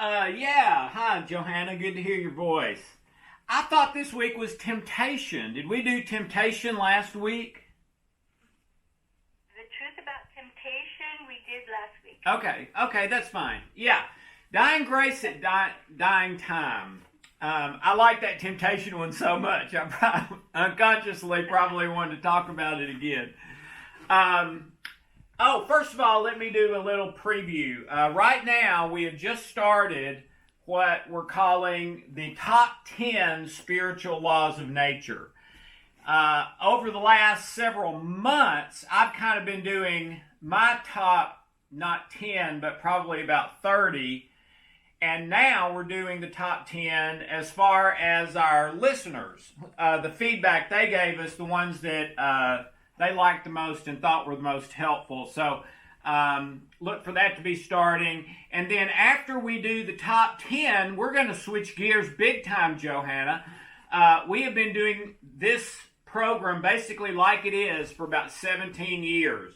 Yeah. Hi, Johanna. Good to hear your voice. I thought this week was temptation. Did we do temptation last week? The truth about temptation we did last week. Okay, that's fine. Yeah. Dying grace at dying time. I like that temptation one so much. I unconsciously probably wanted to talk about it again. First of all, let me do a little preview. Right now, we have just started what we're calling the top 10 spiritual laws of nature. Over the last several months, I've kind of been doing my top, not 10, but probably about 30. And now we're doing the top 10 as far as our listeners. The feedback they gave us, the ones that they liked the most and thought were the most helpful. So look for that to be starting. And then after we do the top 10, we're going to switch gears big time, Johanna. We have been doing this program basically like it is for about 17 years.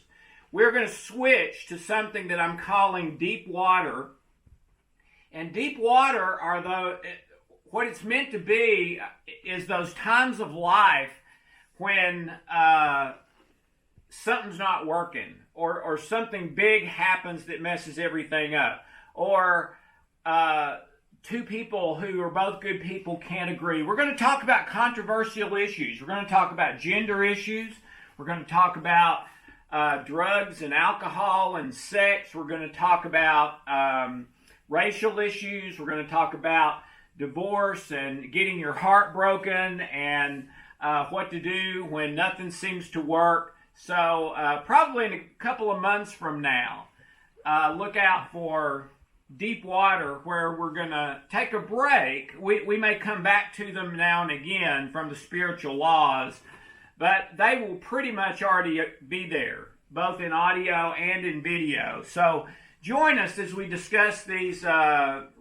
We're going to switch to something that I'm calling deep water. And deep water are what it's meant to be is those times of life when something's not working, or something big happens that messes everything up, or two people who are both good people can't agree. We're going to talk about controversial issues. We're going to talk about gender issues. We're going to talk about drugs and alcohol and sex. We're going to talk about racial issues. We're going to talk about divorce and getting your heart broken and what to do when nothing seems to work. So probably in a couple of months from now, look out for deep water, where we're going to take a break. We may come back to them now and again from the spiritual laws, but they will pretty much already be there, both in audio and in video. So join us as we discuss these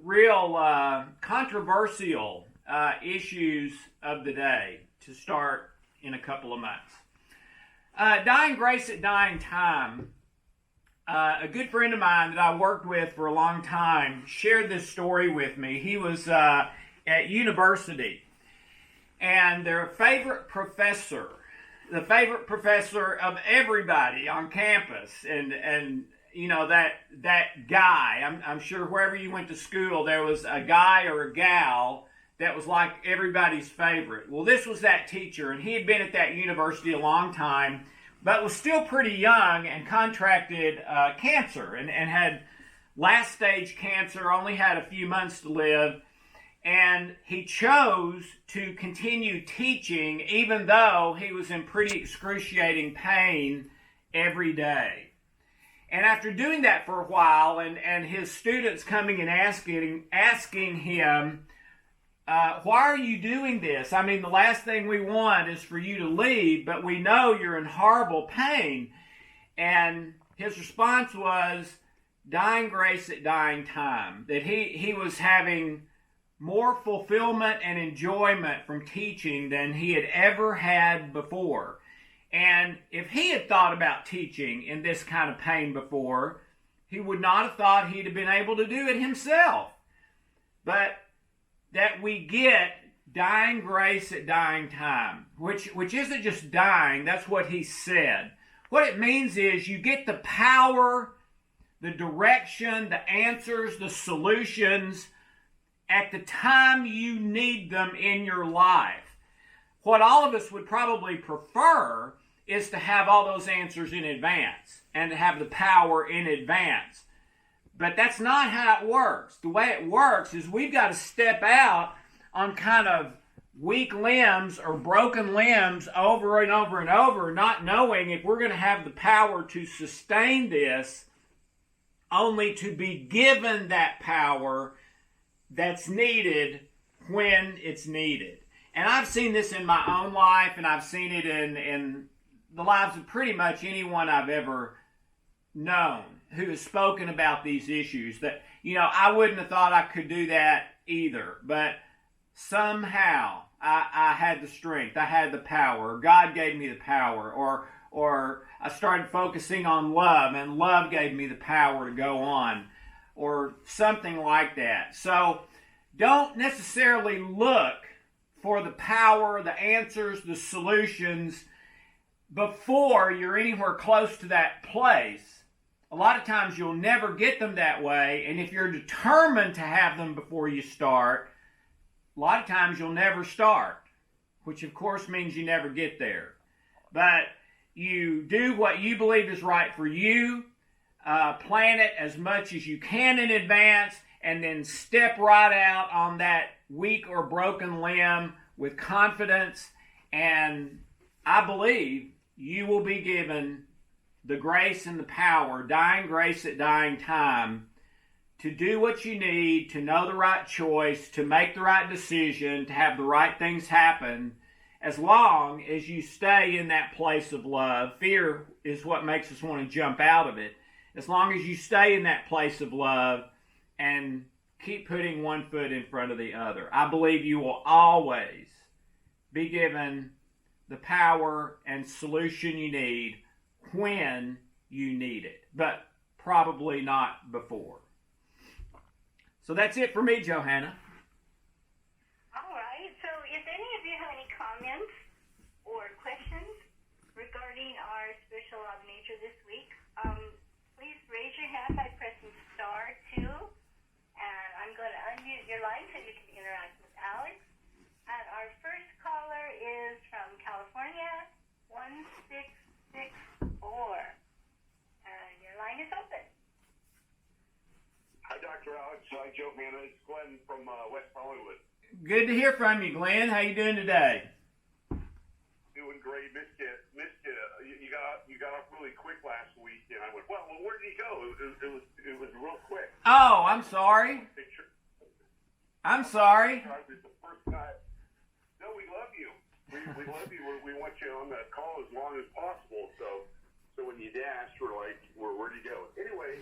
real controversial issues of the day to start in a couple of months. Dying grace at dying time. A good friend of mine that I worked with for a long time shared this story with me. He was at university, and their favorite professor, the favorite professor of everybody on campus, and you know, that guy, I'm sure wherever you went to school, there was a guy or a gal that was like everybody's favorite. Well, this was that teacher, and he had been at that university a long time, but was still pretty young and contracted cancer and had last stage cancer, only had a few months to live. And he chose to continue teaching even though he was in pretty excruciating pain every day. And after doing that for a while, and his students coming and asking him, why are you doing this? I mean, the last thing we want is for you to leave, but we know you're in horrible pain. And his response was, dying grace at dying time. That he was having more fulfillment and enjoyment from teaching than he had ever had before. And if he had thought about teaching in this kind of pain before, he would not have thought he'd have been able to do it himself. But that we get dying grace at dying time, which isn't just dying, that's what he said. What it means is you get the power, the direction, the answers, the solutions at the time you need them in your life. What all of us would probably prefer is to have all those answers in advance and to have the power in advance. But that's not how it works. The way it works is we've got to step out on kind of weak limbs or broken limbs over and over and over, not knowing if we're going to have the power to sustain this, only to be given that power that's needed when it's needed. And I've seen this in my own life, and I've seen it in the lives of pretty much anyone I've ever known who has spoken about these issues. That, you know, I wouldn't have thought I could do that either, but somehow I had the strength, I had the power, God gave me the power, or I started focusing on love, and love gave me the power to go on. or something like that. So don't necessarily look for the power, the answers, the solutions before you're anywhere close to that place. A lot of times you'll never get them that way, and if you're determined to have them before you start, a lot of times you'll never start, which of course means you never get there. But you do what you believe is right for you, plan it as much as you can in advance, and then step right out on that weak or broken limb with confidence, and I believe you will be given the grace and the power, dying grace at dying time, to do what you need, to know the right choice, to make the right decision, to have the right things happen, as long as you stay in that place of love. Fear is what makes us want to jump out of it. As long as you stay in that place of love and keep putting one foot in front of the other, I believe you will always be given the power and solution you need when you need it, but probably not before. So that's it for me, Johanna. All right. So if any of you have any comments or questions regarding our spiritual law of nature this week, please raise your hand by pressing *2, and I'm going to unmute your line so you can interact with Alex. And our first caller is from California, 1664. And your line is open. Hi, Dr. Alex. Hi, Johanna. It's Glenn from West Hollywood. Good to hear from you, Glenn. How you doing today? Doing great. Missed you. You got off really quick last week, and I went, well, where did he go? It was real quick. Oh, I'm sorry. I'm sorry. It's the first time. No, we love you. We love you. We want you on the call as long as possible. So when you dash, we're like, where'd you go? Anyway,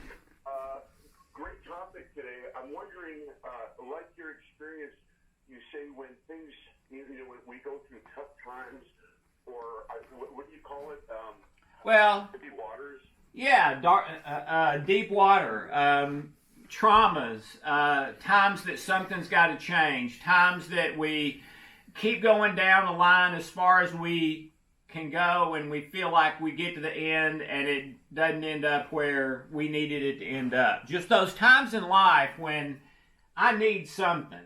great topic today. I'm wondering, like your experience, you say when things, when we go through tough times, or what do you call it? Well, Heavy waters. yeah, deep water, traumas, times that something's got to change, times that we keep going down the line as far as we can go, and we feel like we get to the end and it doesn't end up where we needed it to end up. Just those times in life when I need something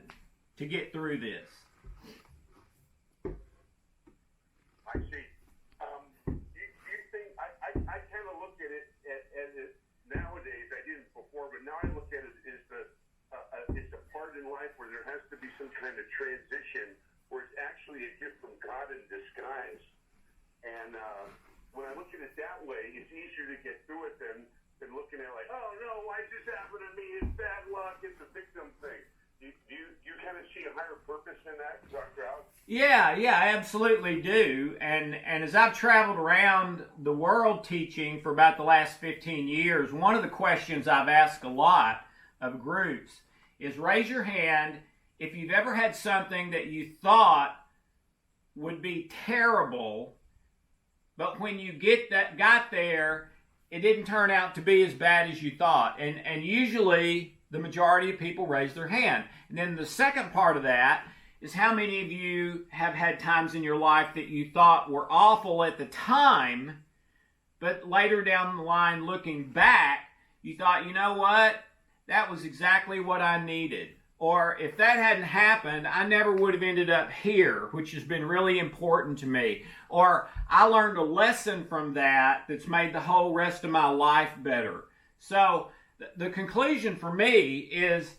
to get through this. I see. Do you think, I kind of look at it as it nowadays, I didn't before, but now I look at it as it's a part in life where there has to be some kind of transition where it's actually a gift from God in disguise. And when I look at it that way, it's easier to get through it than looking at it like, oh no, why did this happen to me? It's bad luck. It's a victim thing. Do you kind of see a higher purpose in that, Dr. Alex? Yeah, I absolutely do. And as I've traveled around the world teaching for about the last 15 years, one of the questions I've asked a lot of groups is raise your hand if you've ever had something that you thought would be terrible, but when you got there, it didn't turn out to be as bad as you thought. And usually the majority of people raise their hand. And then the second part of that is how many of you have had times in your life that you thought were awful at the time, but later down the line looking back, you thought, you know what? That was exactly what I needed. Or if that hadn't happened, I never would have ended up here, which has been really important to me. Or I learned a lesson from that that's made the whole rest of my life better. So the conclusion for me is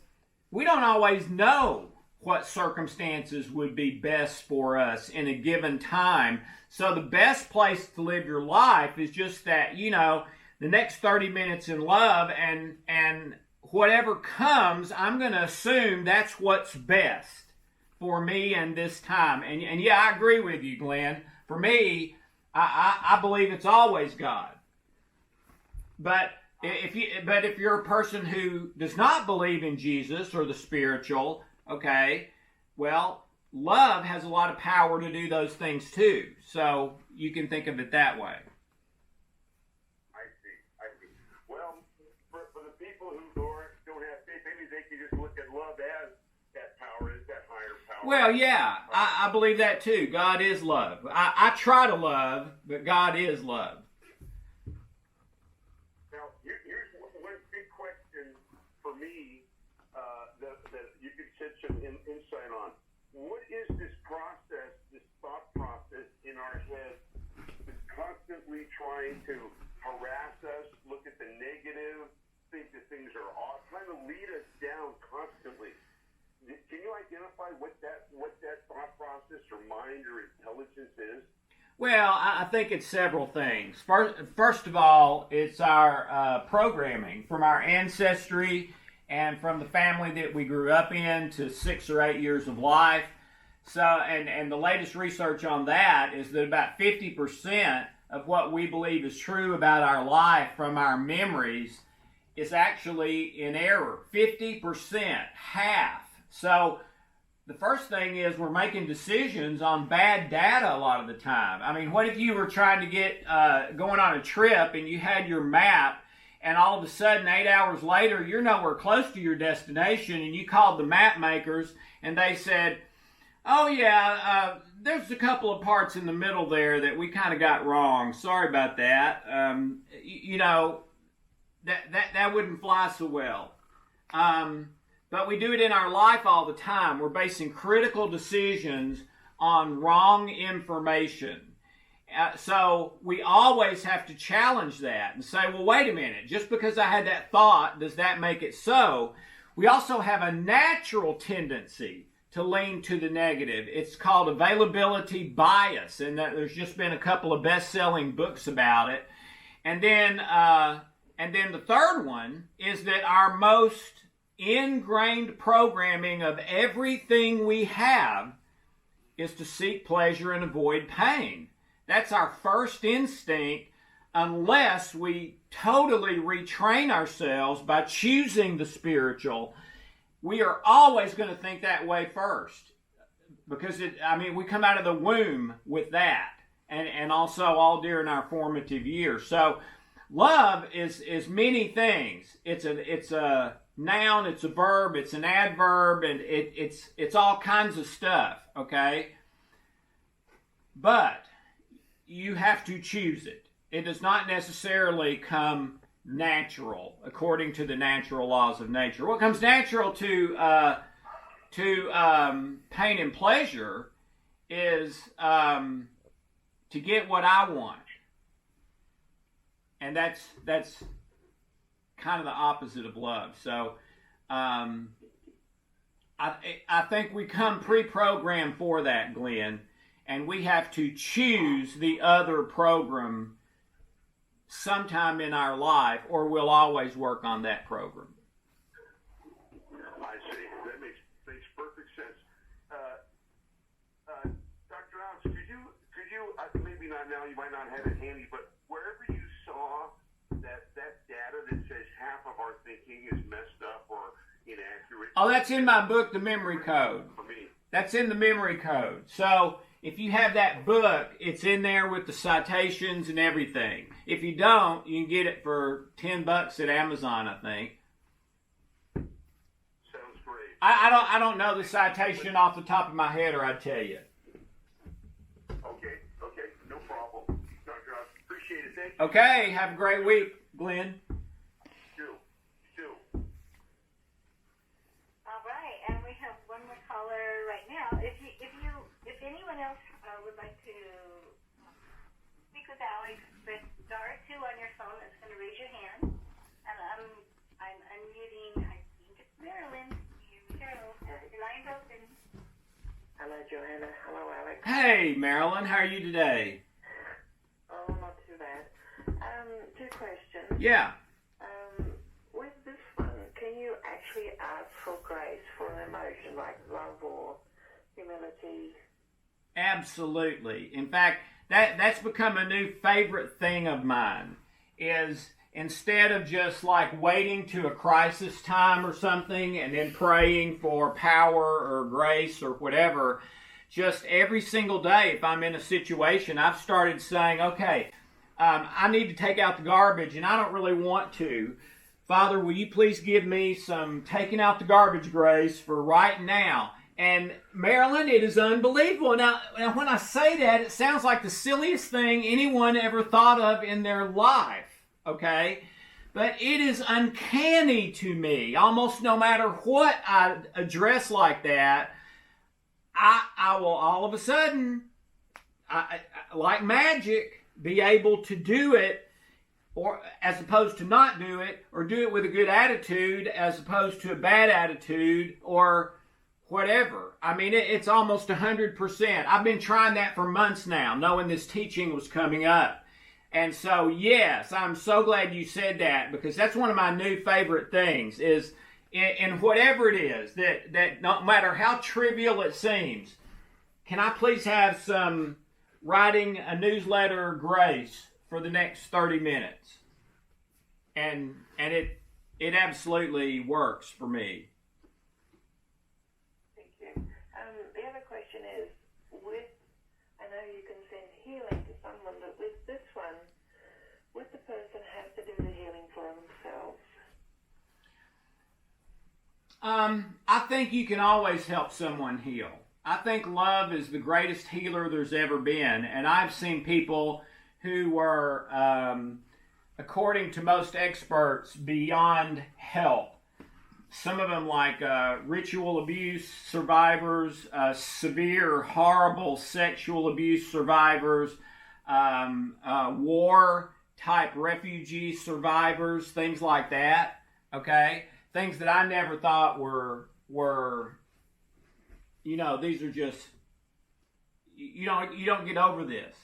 we don't always know what circumstances would be best for us in a given time. So the best place to live your life is just that, the next 30 minutes in love, and whatever comes, I'm going to assume that's what's best for me in this time. And yeah, I agree with you, Glenn. For me, I believe it's always God. But if you're a person who does not believe in Jesus or the spiritual, okay, well, love has a lot of power to do those things too. So you can think of it that way. I see. Well, for the people who don't Well, yeah, I believe that too. God is love. I try to love, but God is love. Now, here's one big question for me that you could shed some insight on. What is this process, this thought process in our head that's constantly trying to harass us, look at the negative, think that things are off, trying to lead us down constantly? Can you identify what that thought process or mind or intelligence is? Well, I think it's several things. First of all, it's our programming from our ancestry and from the family that we grew up in to 6 or 8 years of life. So, and the latest research on that is that about 50% of what we believe is true about our life from our memories is actually in error. 50%, half. So the first thing is we're making decisions on bad data a lot of the time. I mean, what if you were trying to get going on a trip and you had your map and all of a sudden 8 hours later you're nowhere close to your destination and you called the map makers and they said, oh yeah, there's a couple of parts in the middle there that we kind of got wrong. Sorry about that. That wouldn't fly so well. But we do it in our life all the time. We're basing critical decisions on wrong information. So we always have to challenge that and say, well, wait a minute. Just because I had that thought, does that make it so? We also have a natural tendency to lean to the negative. It's called availability bias, and there's just been a couple of best-selling books about it. And then the third one is that our most ingrained programming of everything we have is to seek pleasure and avoid pain. That's our first instinct unless we totally retrain ourselves by choosing the spiritual. We are always going to think that way first because we come out of the womb with that and also all during our formative years. So love is many things. It's a noun, it's a verb, it's an adverb, and it's all kinds of stuff, okay? But you have to choose it. It does not necessarily come natural according to the natural laws of nature. What comes natural to pain and pleasure is to get what I want, and that's kind of the opposite of love. So I think we come pre-programmed for that, Glenn, and we have to choose the other program sometime in our life, or we'll always work on that program. I see. That makes perfect sense. Dr. Alex, could you maybe not now, you might not have it handy, but wherever you saw that data that says half of our thinking is messed up or inaccurate. Oh, that's in my book, The Memory Code. For me. That's in the Memory Code. So if you have that book, it's in there with the citations and everything. If you don't, you can get it for $10 at Amazon, I think. Sounds great. I don't know the citation off the top of my head, or I'd tell you. Okay, no problem. Dr. Alex, appreciate it. Thank you. Okay, have a great week, Glenn. Still. All right, and we have one more caller right now. If anyone else would like to speak with Alex, press *2 on your phone. That's going to raise your hand, and I'm unmuting. I think it's Marilyn. Here we go. Your line's open. Hello, Joanna. Hello, Alex. Hey, Marilyn, how are you today? Oh, not too bad. Two questions. Yeah. With this one, can you actually ask for grace for an emotion like love or humility? Absolutely. In fact, that's become a new favorite thing of mine, is instead of just like waiting to a crisis time or something and then praying for power or grace or whatever, just every single day, if I'm in a situation, I've started saying, okay, I need to take out the garbage and I don't really want to. Father, will you please give me some taking out the garbage grace for right now? And Marilyn, it is unbelievable. Now, when I say that, it sounds like the silliest thing anyone ever thought of in their life, okay? But it is uncanny to me. Almost no matter what I address like that, I will all of a sudden, like magic, be able to do it, or as opposed to not do it, or do it with a good attitude as opposed to a bad attitude, or whatever. I mean, it's almost 100%. I've been trying that for months now, knowing this teaching was coming up. And so, yes, I'm so glad you said that, because that's one of my new favorite things is in whatever it is, that no matter how trivial it seems, can I please have some writing a newsletter grace for the next 30 minutes? And it absolutely works for me. The other question is, I know you can send healing to someone, but with this one, would the person have to do the healing for themselves? I think you can always help someone heal. I think love is the greatest healer there's ever been, and I've seen people who were, according to most experts, beyond help. Some of them like ritual abuse survivors, severe, horrible sexual abuse survivors, war-type refugee survivors, things like that, okay? Things that I never thought were these are just, you don't get over this.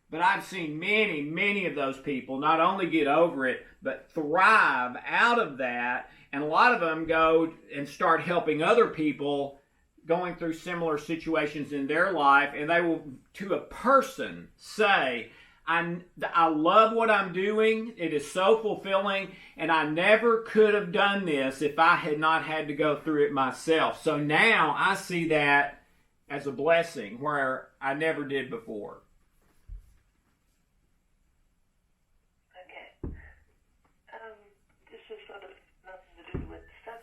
But I've seen many, many of those people not only get over it, but thrive out of that. And a lot of them go and start helping other people going through similar situations in their life. And they will, to a person, say, I love what I'm doing. It is so fulfilling. And I never could have done this if I had not had to go through it myself. So now I see that as a blessing where I never did before.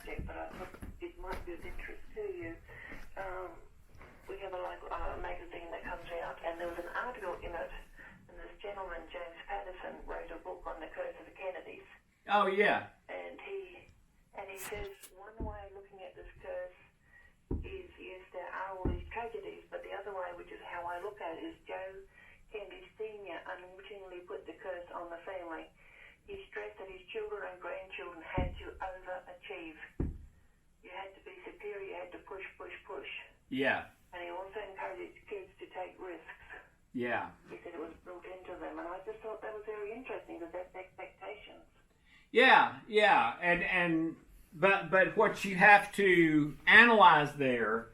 But I thought it might be of interest to you. We have a magazine that comes out, and there was an article in it, and this gentleman, James Patterson, wrote a book on the curse of the Kennedys. Oh, yeah. And he says one way of looking at this curse is, yes, there are all these tragedies, but the other way, which is how I look at it, is Joe Kennedy Sr. unwittingly put the curse on the family. He stressed that his children and grandchildren had to overachieve. You had to be superior, you had to push, push, push. Yeah. And he also encouraged kids to take risks. Yeah. Because it was built into them. And I just thought that was very interesting, because that's expectations. Yeah. But what you have to analyze there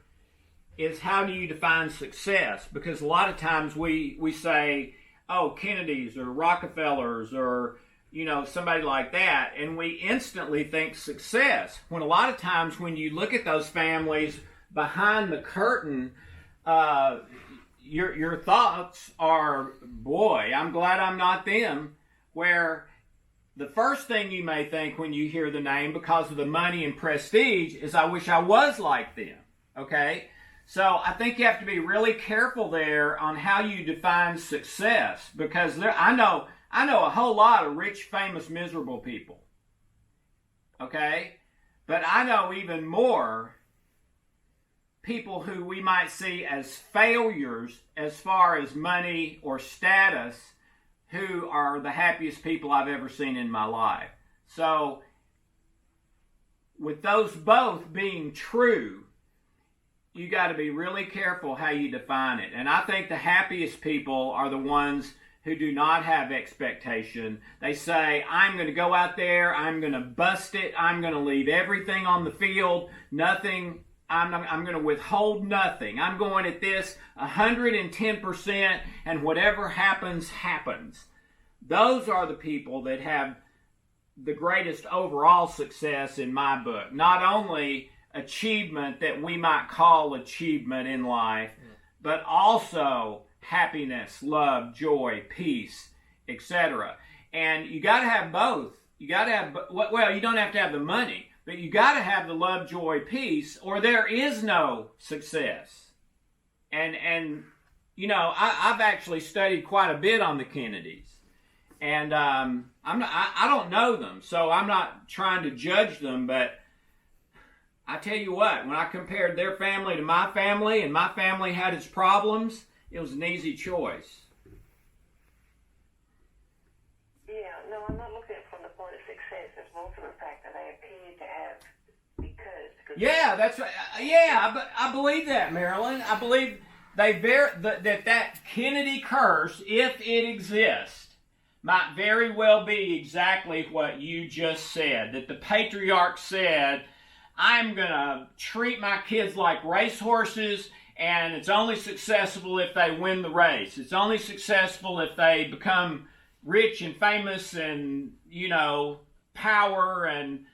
is, how do you define success? Because a lot of times we say, oh, Kennedys or Rockefellers or somebody like that, and we instantly think success. When a lot of times when you look at those families behind the curtain, your thoughts are, boy, I'm glad I'm not them. Where the first thing you may think when you hear the name, because of the money and prestige, is, I wish I was like them. Okay? So I think you have to be really careful there on how you define success, because I know a whole lot of rich, famous, miserable people. Okay? But I know even more people who we might see as failures as far as money or status, who are the happiest people I've ever seen in my life. So, with those both being true, you got to be really careful how you define it. And I think the happiest people are the ones who do not have expectation. They say, I'm going to go out there, I'm going to bust it, I'm going to leave everything on the field, nothing, I'm going to withhold nothing. I'm going at this 110%, and whatever happens, happens. Those are the people that have the greatest overall success in my book. Not only achievement that we might call achievement in life, but also happiness, love, joy, peace, etc. And you got to have both. You got to have, well, you don't have to have the money, But you got to have the love, joy, peace, or there is no success. And you know, I've actually studied quite a bit on the Kennedys, and I don't know them, so I'm not trying to judge them. But I tell you what, when I compared their family to my family, and my family had its problems, it was an easy choice. Yeah, no, I'm not looking at it from the point of success. It's more from the fact that they appear to have because Yeah, that's right. Yeah, I believe that, Marilyn. I believe that Kennedy curse, if it exists, might very well be exactly what you just said. That the patriarch said, I'm going to treat my kids like racehorses, and it's only successful if they win the race. It's only successful if they become rich and famous and, you know, power and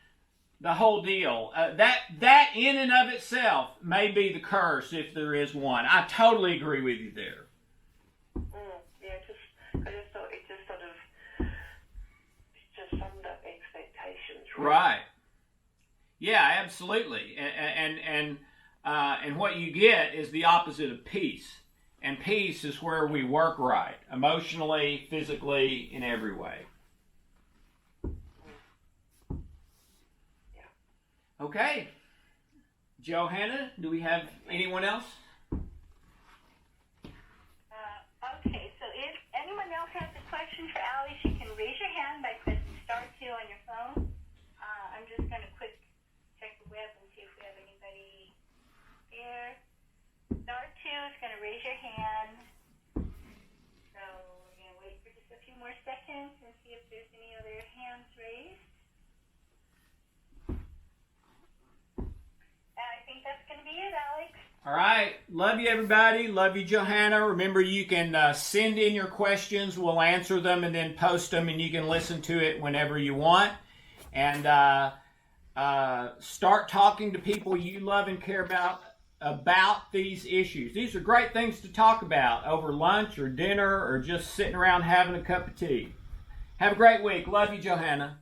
the whole deal. That in and of itself may be the curse if there is one. I totally agree with you there. Yeah, I just thought it just sort of just summed up expectations. Right. Yeah, absolutely. And what you get is the opposite of peace. And peace is where we work right, emotionally, physically, in every way. Okay. Johanna, do we have anyone else? Okay, so if anyone else has a question for Alice, you can raise your hand by pressing star 2 on your phone. I'm just going to quick check the web and see if we have anybody here. Star 2 is going to raise your hand. So we're going to wait for just a few more seconds and see if there's any other hands raised. I think that's going to be it, Alex. All right. Love you, everybody. Love you, Johanna. Remember, you can send in your questions. We'll answer them and then post them, and you can listen to it whenever you want. And start talking to people you love and care about these issues. These are great things to talk about over lunch or dinner or just sitting around having a cup of tea. Have a great week. Love you, Johanna.